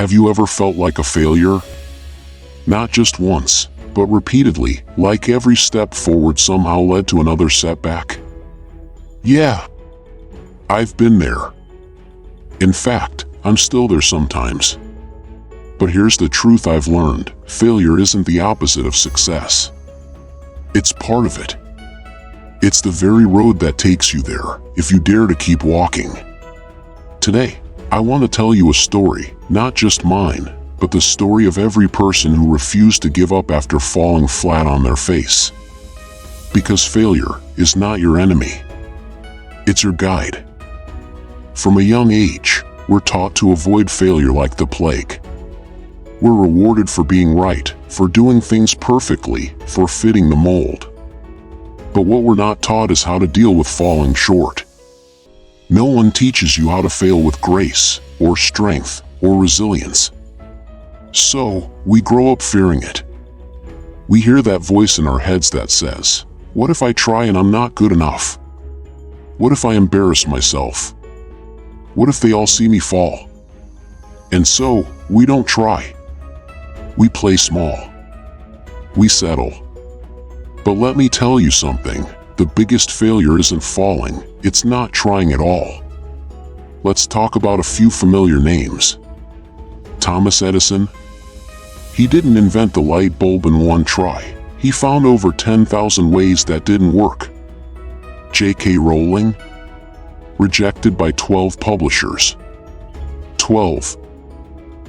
Have you ever felt like a failure? Not just once, but repeatedly, like every step forward somehow led to another setback? Yeah, I've been there. In fact, I'm still there sometimes. But here's the truth I've learned: failure isn't the opposite of success. It's part of it. It's the very road that takes you there, if you dare to keep walking. Today, I want to tell you a story, not just mine, but the story of every person who refused to give up after falling flat on their face. Because failure is not your enemy. It's your guide. From a young age, we're taught to avoid failure like the plague. We're rewarded for being right, for doing things perfectly, for fitting the mold. But what we're not taught is how to deal with falling short. No one teaches you how to fail with grace, or strength, or resilience. So, we grow up fearing it. We hear that voice in our heads that says, "What if I try and I'm not good enough? What if I embarrass myself? What if they all see me fall?" And so, we don't try. We play small. We settle. But let me tell you something, the biggest failure isn't falling, it's not trying at all. Let's talk about a few familiar names. Thomas Edison. He didn't invent the light bulb in one try. He found over 10,000 ways that didn't work. J.K. Rowling. Rejected by 12 publishers. 12.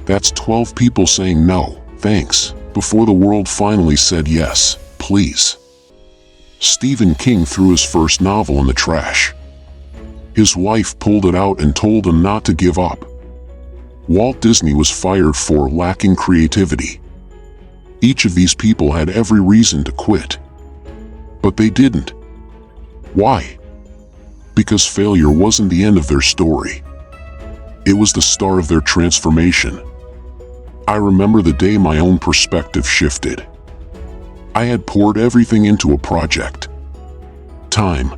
That's 12 people saying no, thanks, before the world finally said yes, please. Stephen King threw his first novel in the trash. His wife pulled it out and told him not to give up. Walt Disney was fired for lacking creativity. Each of these people had every reason to quit. But they didn't. Why? Because failure wasn't the end of their story. It was the start of their transformation. I remember the day my own perspective shifted. I had poured everything into a project. Time,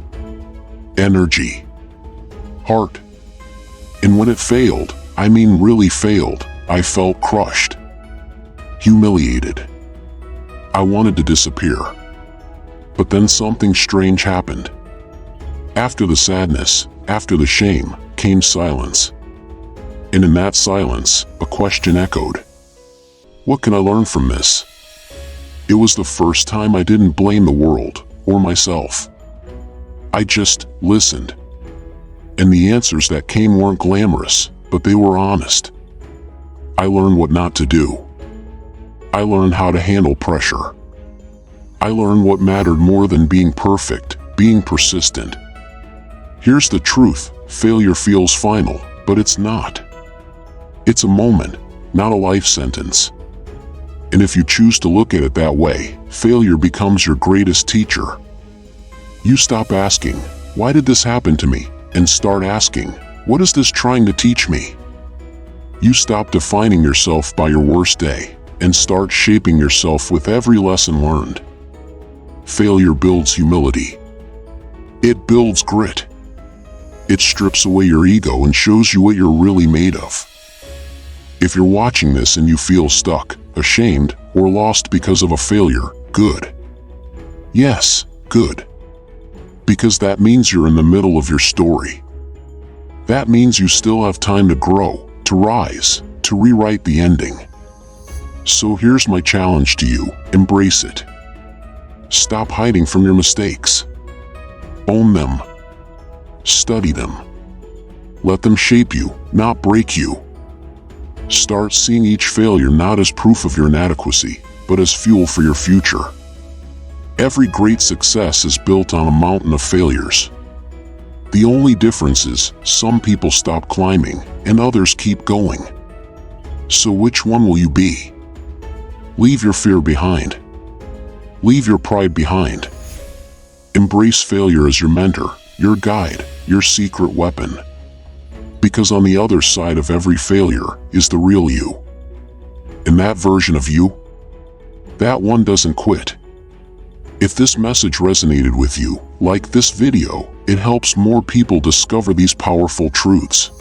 energy, heart. And when it failed, I mean really failed, I felt crushed, humiliated. I wanted to disappear. But then something strange happened. After the sadness, after the shame, came silence. And in that silence, a question echoed. What can I learn from this? It was the first time I didn't blame the world, or myself. I just listened. And the answers that came weren't glamorous, but they were honest. I learned what not to do. I learned how to handle pressure. I learned what mattered more than being perfect, being persistent. Here's the truth, failure feels final, but it's not. It's a moment, not a life sentence. And if you choose to look at it that way, failure becomes your greatest teacher. You stop asking, "Why did this happen to me?" and start asking, "What is this trying to teach me?" You stop defining yourself by your worst day and start shaping yourself with every lesson learned. Failure builds humility. It builds grit. It strips away your ego and shows you what you're really made of. If you're watching this and you feel stuck, ashamed, or lost because of a failure, good. Yes, good. Because that means you're in the middle of your story. That means you still have time to grow, to rise, to rewrite the ending. So here's my challenge to you, embrace it. Stop hiding from your mistakes. Own them. Study them. Let them shape you, not break you. Start seeing each failure not as proof of your inadequacy, but as fuel for your future. Every great success is built on a mountain of failures. The only difference is, some people stop climbing, and others keep going. So which one will you be? Leave your fear behind. Leave your pride behind. Embrace failure as your mentor, your guide, your secret weapon. Because on the other side of every failure is the real you. And that version of you, that one doesn't quit. If this message resonated with you, like this video, it helps more people discover these powerful truths.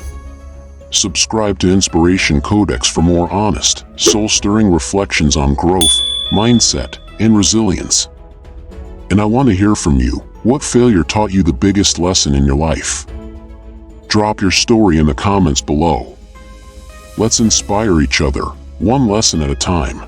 Subscribe to Inspiration Codex for more honest, soul-stirring reflections on growth, mindset, and resilience. And I want to hear from you. What failure taught you the biggest lesson in your life? Drop your story in the comments below. Let's inspire each other, one lesson at a time.